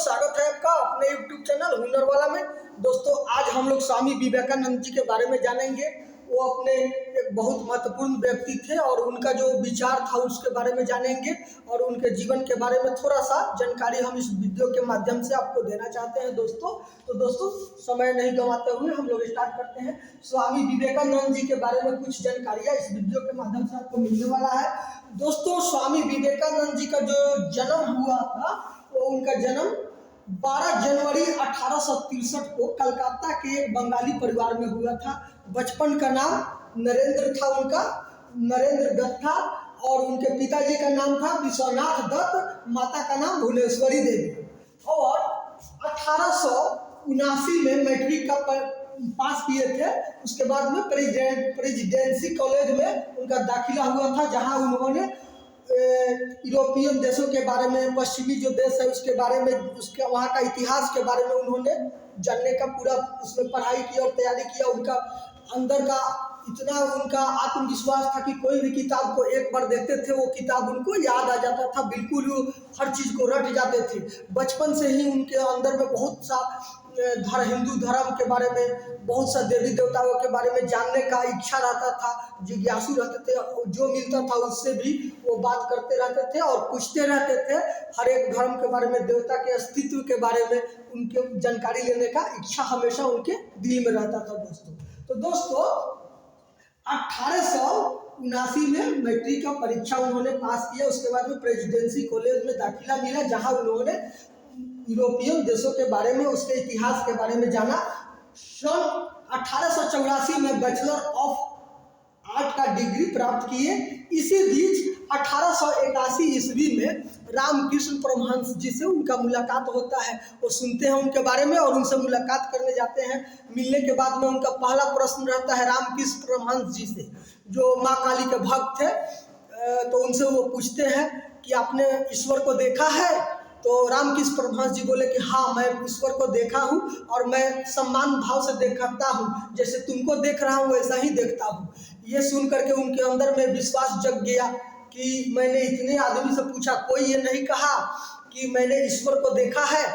स्वागत है आपका अपने YouTube चैनल हुनर वाला में। दोस्तों आज हम लोग स्वामी विवेकानंद जी के बारे में जानेंगे। वो अपने एक बहुत महत्वपूर्ण व्यक्ति थे और उनका जो विचार था उसके बारे में जानेंगे और उनके जीवन के बारे में थोड़ा सा जानकारी हम इस वीडियो के माध्यम से आपको देना चाहते हैं दोस्तों। तो दोस्तों समय नहीं गंवाते हुए हम लोग स्टार्ट करते हैं। स्वामी विवेकानंद जी के बारे में कुछ जानकारियाँ इस वीडियो के माध्यम से आपको मिलने वाला है। दोस्तों स्वामी विवेकानंद जी का जो जन्म हुआ था वो उनका जन्म 12 जनवरी 1863 को कलकत्ता के एक बंगाली परिवार में हुआ था। बचपन का नाम नरेंद्र था, उनका नरेंद्र दत्त था और उनके पिताजी का नाम था विश्वनाथ दत्त, माता का नाम भुवनेश्वरी देवी। और 1879 में मैट्रिक का पास किए थे। उसके बाद में प्रेसिडेंसी कॉलेज में उनका दाखिला हुआ था, जहां उन्होंने यूरोपियन देशों के बारे में, पश्चिमी जो देश है उसके बारे में, उसके वहाँ का इतिहास के बारे में उन्होंने जानने का पूरा उसमें पढ़ाई की और तैयारी किया। उनका अंदर का इतना उनका आत्मविश्वास था कि कोई भी किताब को एक बार देखते थे वो किताब उनको याद आ जाता था, बिल्कुल हर चीज़ को रट जाते थे। बचपन से ही उनके अंदर में बहुत सा हिंदू धर्म के बारे में, बहुत सा देवी देवताओं के बारे में जानने का इच्छा रहता था, जिज्ञासु रहते थे। जो मिलता था उससे भी वो बात करते रहते थे और पूछते रहते थे। हर एक धर्म के बारे में, देवता के अस्तित्व के बारे में उनके जानकारी लेने का इच्छा हमेशा उनके दिल में रहता था दोस्तों। तो दोस्तों 1879 में मैट्रिक का परीक्षा उन्होंने पास किया। उसके बाद में प्रेसिडेंसी कॉलेज में दाखिला मिला, जहां उन्होंने यूरोपियन देशों के बारे में, उसके इतिहास के बारे में जाना। सन 1884 में बैचलर ऑफ आर्ट का डिग्री प्राप्त किए। इसी बीच 1881 ईस्वी में रामकृष्ण परमहंस जी से उनका मुलाकात होता है। वो सुनते हैं उनके बारे में और उनसे मुलाकात करने जाते हैं। मिलने के बाद में उनका पहला प्रश्न रहता है रामकृष्ण परमहंस जी से, जो माँ काली के भक्त थे। तो उनसे वो पूछते हैं कि आपने ईश्वर को देखा है? तो रामकृष्ण परमहंस जी बोले कि हाँ, मैं ईश्वर को देखा हूँ और मैं सम्मान भाव से देखता हूँ, जैसे तुमको देख रहा हूँ वैसा ही देखता हूँ। ये सुन करके उनके अंदर में विश्वास जग गया कि मैंने इतने आदमी से पूछा, कोई ये नहीं कहा कि मैंने ईश्वर को देखा है,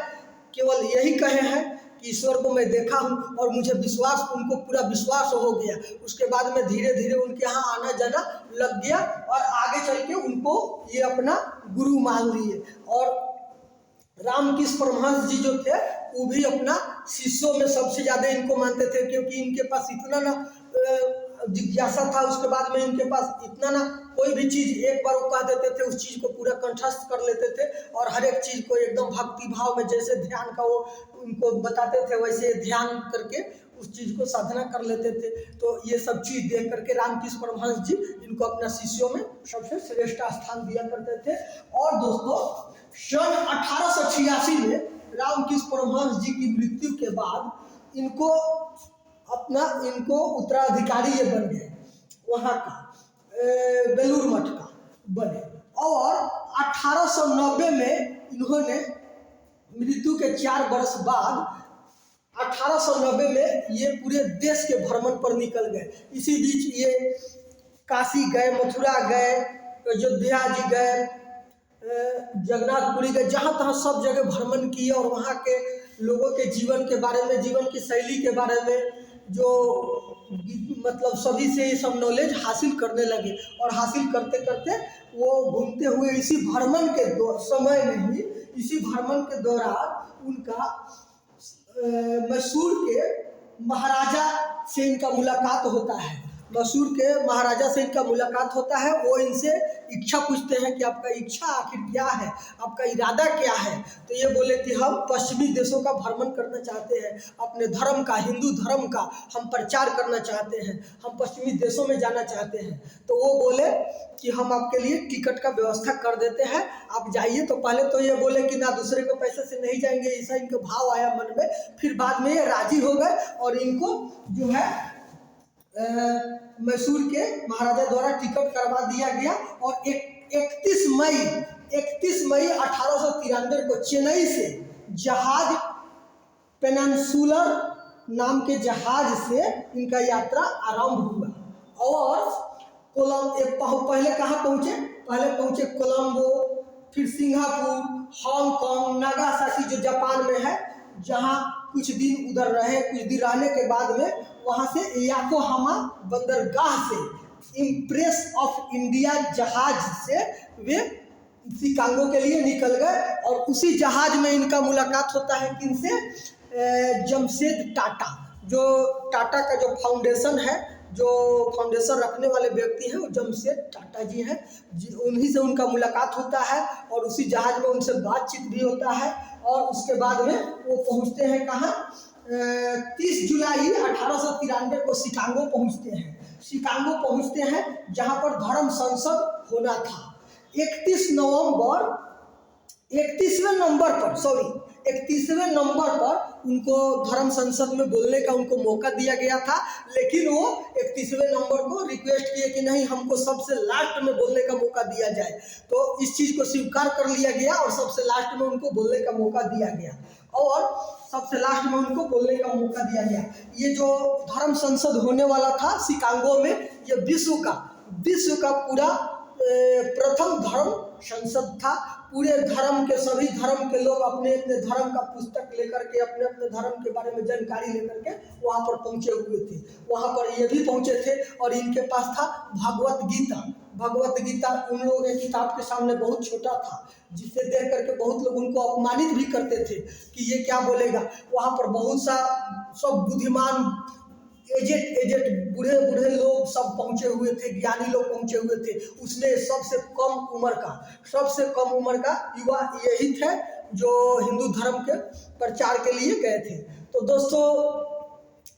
केवल यही कहे हैं कि ईश्वर को मैं देखा हूँ और मुझे विश्वास, उनको पूरा विश्वास हो गया। उसके बाद में धीरे धीरे उनके यहाँ आना जाना लग गया और आगे चल के उनको ये अपना गुरु मान लिए। और रामकृष्ण परमहंस जी जो थे वो भी अपना शिष्यों में सबसे ज़्यादा इनको मानते थे, क्योंकि इनके पास इतना ना जिज्ञासा था। उसके बाद में इनके पास इतना ना, कोई भी चीज़ एक बार वो कह देते थे, उस चीज़ को पूरा कंठस्थ कर लेते थे और हर एक चीज़ को एकदम भक्ति भाव में, जैसे ध्यान का वो उनको बताते थे वैसे ध्यान करके उस चीज़ को साधना कर लेते थे। तो ये सब चीज़ देख करके रामकृष्ण परमहंस जी इनको अपना शिष्यों में सबसे श्रेष्ठ स्थान दिया करते थे। और दोस्तों सन 1886 में रामकृष्ण परमहंस जी की मृत्यु के बाद इनको उत्तराधिकारी ये बन गए, वहाँ का बेलूर मठ का बने। और 1890 में इन्होंने मृत्यु के 4 वर्ष बाद 1890 में ये पूरे देश के भ्रमण पर निकल गए। इसी बीच ये काशी गए, मथुरा गए, अयोध्या जी गए, जगन्नाथपुरी गए, जहाँ तहाँ सब जगह भ्रमण किए और वहाँ के लोगों के जीवन के बारे में, जीवन की शैली के बारे में, जो मतलब सभी से ये सब नॉलेज हासिल करने लगे। और हासिल करते करते वो घूमते हुए इसी भ्रमण के समय में ही, इसी भ्रमण के दौरान उनका मैसूर के महाराजा से इनका मुलाकात होता है। मैसूर के महाराजा से इनका मुलाकात होता है। वो इनसे इच्छा पूछते हैं कि आपका इच्छा आखिर क्या है, आपका इरादा क्या है? तो ये बोले कि हम पश्चिमी देशों का भ्रमण करना चाहते हैं, अपने धर्म का, हिंदू धर्म का हम प्रचार करना चाहते हैं, हम पश्चिमी देशों में जाना चाहते हैं। तो वो बोले कि हम आपके लिए टिकट का व्यवस्था कर देते हैं, आप जाइए। तो पहले तो ये बोले कि ना दूसरे को पैसे से नहीं जाएंगे, ऐसा इनका भाव आया मन में। फिर बाद में ये राजी हो गए और इनको जो है मैसूर के महाराजा द्वारा टिकट करवा दिया गया। और 31 मई 1893 को चेन्नई से जहाज, पेनिनसुलर नाम के जहाज से इनका यात्रा आरंभ हुआ। और पहले कहाँ पहुँचे? पहले पहुँचे कोलंबो, फिर सिंगापुर, हांगकांग, नागासाकी जो जापान में है, जहाँ कुछ दिन उधर रहे। कुछ दिन रहने के बाद में वहाँ से याकोहामा बंदरगाह से इम्प्रेस ऑफ इंडिया जहाज से वे शिकागो के लिए निकल गए। और उसी जहाज में इनका मुलाकात होता है किनसे? जमशेद टाटा, जो टाटा का जो फाउंडेशन है, जो फाउंडेशन रखने वाले व्यक्ति हैं वो जमशेद टाटा जी हैं। उन्हीं से उनका मुलाकात होता है और उसी जहाज में उनसे बातचीत भी होता है। और उसके बाद में वो पहुंचते हैं कहाँ? 30 जुलाई 1893 को शिकागो पहुंचते हैं। शिकागो पहुंचते हैं जहां पर धर्म संसद होना था। 31वें नंबर पर उनको धर्म संसद में बोलने का उनको मौका दिया गया था, लेकिन वो 31वें नंबर को रिक्वेस्ट किए कि नहीं, हमको सबसे लास्ट में बोलने का मौका दिया जाए। तो इस चीज़ को स्वीकार कर लिया गया और सबसे लास्ट में उनको बोलने का मौका दिया गया। और सबसे लास्ट में उनको बोलने का मौका दिया गया। ये जो धर्म संसद होने वाला था शिकागो में, ये विश्व का पूरा प्रथम धर्म संसद था। पूरे धर्म के, सभी धर्म के लोग अपने अपने धर्म का पुस्तक लेकर के, अपने अपने धर्म के बारे में जानकारी लेकर के वहाँ पर पहुँचे हुए थे। वहाँ पर ये भी पहुँचे थे और इनके पास था भगवत गीता उन लोगों के किताब के सामने बहुत छोटा था, जिसे देख करके बहुत लोग उनको अपमानित भी करते थे कि ये क्या बोलेगा। वहाँ पर बहुत सा सब बुद्धिमान एजेड बूढ़े लोग सब पहुँचे हुए थे, ज्ञानी लोग पहुँचे हुए थे। उसमें सबसे कम उम्र का युवा यही थे जो हिंदू धर्म के प्रचार के लिए गए थे। तो दोस्तों,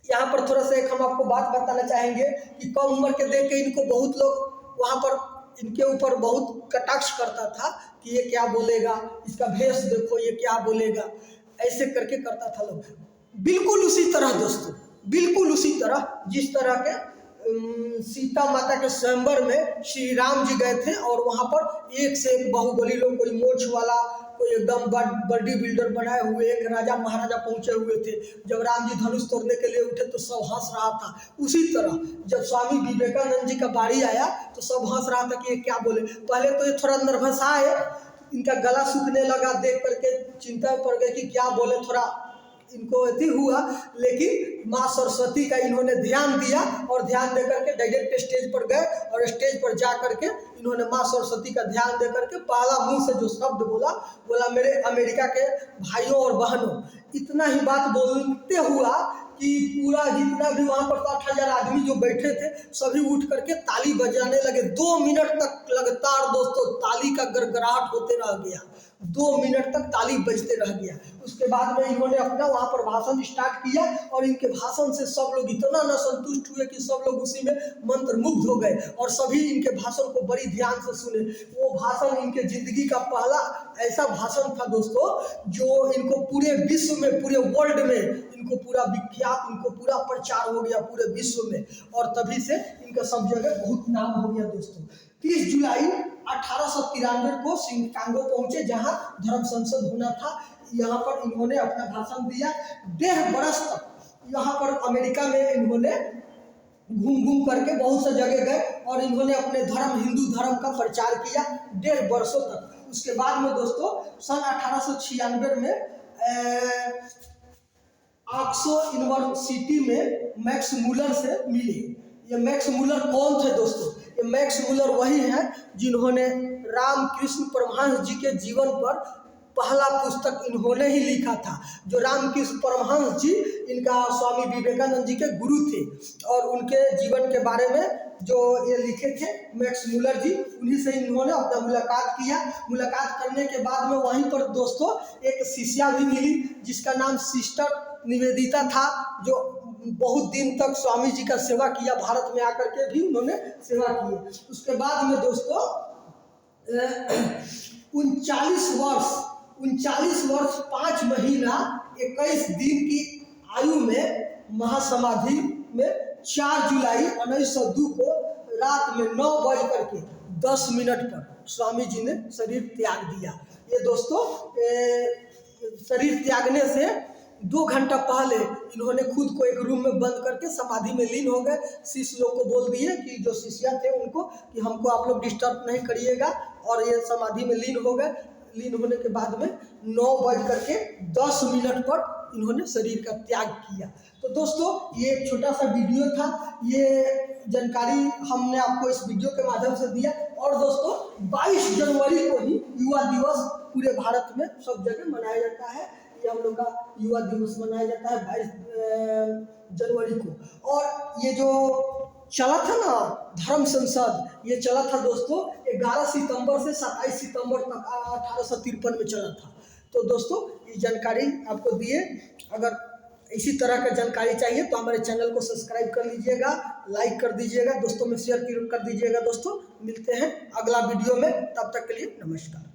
यहाँ पर थोड़ा सा एक हम आपको बात बताना चाहेंगे कि कम उम्र के देख के इनको बहुत लोग वहाँ पर इनके ऊपर बहुत कटाक्ष करता था कि ये क्या बोलेगा, इसका भेष देखो, ये क्या बोलेगा, ऐसे करके करता था लोग। बिल्कुल उसी तरह दोस्तों, बिल्कुल उसी तरह जिस तरह के सीता माता के स्वयंवर में श्री राम जी गए थे और वहाँ पर एक से एक बाहुबली लोग, कोई मोछ वाला, कोई एकदम बॉडी बिल्डर बनाए हुए, एक राजा महाराजा पहुँचे हुए थे। जब राम जी धनुष तोड़ने के लिए उठे तो सब हंस रहा था। उसी तरह जब स्वामी विवेकानंद जी का बारी आया तो सब हंस रहा था कि ये क्या बोले। पहले तो ये थोड़ा नर्वस आए, इनका गला सूखने लगा, देख करके चिंता पड़ गई कि क्या बोले, थोड़ा इनको अति हुआ। लेकिन माँ सरस्वती का इन्होंने ध्यान दिया और ध्यान दे करके डायरेक्ट स्टेज पर गए और स्टेज पर जा करके इन्होंने माँ सरस्वती का ध्यान दे करके पहला मुंह से जो शब्द बोला मेरे अमेरिका के भाइयों और बहनों। इतना ही बात बोलते हुआ कि पूरा जितना भी वहाँ पर 60,000 आदमी जो बैठे थे सभी उठ करके ताली बजाने लगे। 2 मिनट तक लगातार दोस्तों ताली का गड़गड़ाहट होते रह गया, 2 मिनट तक ताली बजते रह गया। उसके बाद में इन्होंने अपना वहाँ पर भाषण स्टार्ट किया और इनके भाषण से सब लोग इतना न संतुष्ट हुए कि सब लोग उसी में मंत्रमुग्ध हो गए और सभी इनके भाषण को बड़ी ध्यान से सुने। वो भाषण इनके जिंदगी का पहला ऐसा भाषण था दोस्तों जो इनको पूरे विश्व में, पूरे वर्ल्ड में इनको पूरा विख्यात, इनको पूरा प्रचार हो गया पूरे विश्व में। और तभी से इनका सब जगह बहुत नाम हो गया दोस्तों। 30 जुलाई 1893 को शिकागो पहुंचे जहां धर्म संसद होना था। यहाँ पर इन्होंने अपना भाषण दिया। 1.5 बरस तक यहाँ पर अमेरिका में इन्होंने घूम करके बहुत सी जगह गए और इन्होंने अपने धर्म, हिंदू धर्म का प्रचार किया 1.5 बरसों तक। उसके बाद में दोस्तों सन 1896 में ऑक्सफोर्ड यूनिवर्सिटी में मैक्स मुलर से मिले। ये मैक्स मुलर कौन थे दोस्तों? ये मैक्स मुलर वही हैं जिन्होंने रामकृष्ण परमहंस जी के जीवन पर पहला पुस्तक इन्होंने ही लिखा था। जो रामकृष्ण परमहंस जी इनका स्वामी विवेकानंद जी के गुरु थे और उनके जीवन के बारे में जो ये लिखे थे मैक्स मुलर जी, उन्हीं से इन्होंने अपना मुलाकात किया। मुलाकात करने के बाद में वहीं पर दोस्तों एक शिष्या भी मिली जिसका नाम सिस्टर निवेदिता था, जो बहुत दिन तक स्वामी जी का सेवा किया। भारत में आकर के भी उन्होंने सेवा की। उसके बाद में दोस्तों 39 वर्ष 5 महीना 21 दिन की आयु में महासमाधि में 4 जुलाई 1902 को रात में 9:10 पर स्वामी जी ने शरीर त्याग दिया। ये दोस्तों शरीर त्यागने से 2 घंटा पहले इन्होंने खुद को एक रूम में बंद करके समाधि में लीन हो गए। शिष्य लोग को बोल दिए कि जो शिष्या थे उनको कि हमको आप लोग डिस्टर्ब नहीं करिएगा, और ये समाधि में लीन हो गए। लीन होने के बाद में 9:10 पर इन्होंने शरीर का त्याग किया। तो दोस्तों ये एक छोटा सा वीडियो था, ये जानकारी हमने आपको इस वीडियो के माध्यम से दिया। और दोस्तों 22 जनवरी को ही युवा दिवस पूरे भारत में सब जगह मनाया जाता है। ये हम लोग का युवा दिवस मनाया जाता है 22 जनवरी को। और ये जो चला था ना धर्म संसद, ये चला था दोस्तों 11 सितंबर से 27 सितंबर तक 1853 में चला था। तो दोस्तों ये जानकारी आपको दिए। अगर इसी तरह का जानकारी चाहिए तो हमारे चैनल को सब्सक्राइब कर लीजिएगा, लाइक कर दीजिएगा, दोस्तों में शेयर कर दीजिएगा। दोस्तों मिलते हैं अगला वीडियो में, तब तक के लिए नमस्कार।